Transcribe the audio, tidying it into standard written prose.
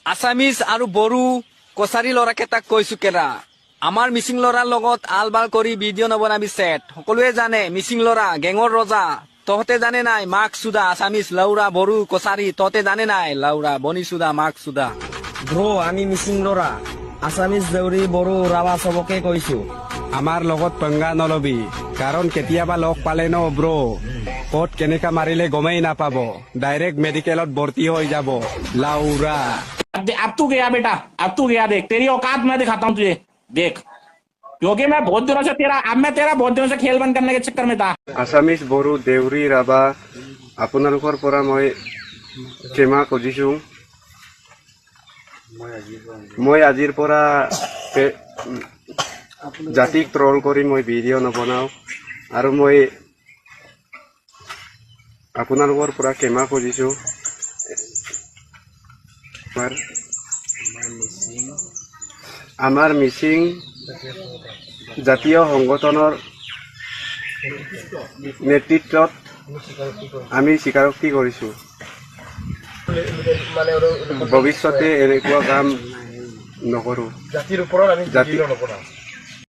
Assamese আৰু বড়ো কছাৰী ল'ৰাকেইটাক কৈছো কেৰা আমাৰ মিচিং ল'ৰাৰ লগত আল বাল কৰি ভিডিঅ' নবনাবি চেট সকলোৱে জানে মিচিং ল'ৰা গেঙৰ ৰজা তহঁতে জানে নাই মাক চুদা আছামিজ লাউৰা বড়ো কছাৰী তহঁতে জানে নাই লাউৰা বনি চুদা মাক চুদা ব্ৰ আমি মিচিং ল'ৰা আছামিজ দেউৰী বড়ো ৰাভা চবকে কৈছো আমাৰ লগত পংগা নলবি কাৰণ কেতিয়াবা লগ পালে ন ব্ৰ ক'ত কেনেকা মাৰিলে গমেই নাপাব ডাইৰেক্ট মেডিকেলত ভৰ্তি হৈ যাব লাউৰা अब तू गया बेटा अब तू गया देख तेरी औकात मैं दिखाता हूँ तुझे देख क्योंकि मैं बहुत दिनों से तेरा बहुत दिनों से खेल बंद करने के चक्कर में था আছামিজ বড়ো দেউৰী ৰাভা আপোনালোকৰ পৰা মই ক্ষমা খুজিছো মই আজিৰ পৰা জাতিক ট্ৰল কৰি মই ভিডিঅ' নবনাওঁ আৰু মই আপোনালোকৰ পৰা ক্ষমা খুজিছো আমাৰ মিচিং জাতীয় সংগঠনৰ নেতৃত্বত আমি স্বীকাৰোক্তি কৰিছো ভৱিষ্যতে এনেকুৱা কাম নকৰো জাতিৰ ওপৰত আমি জাতি ভিডিঅ' নবনাওঁ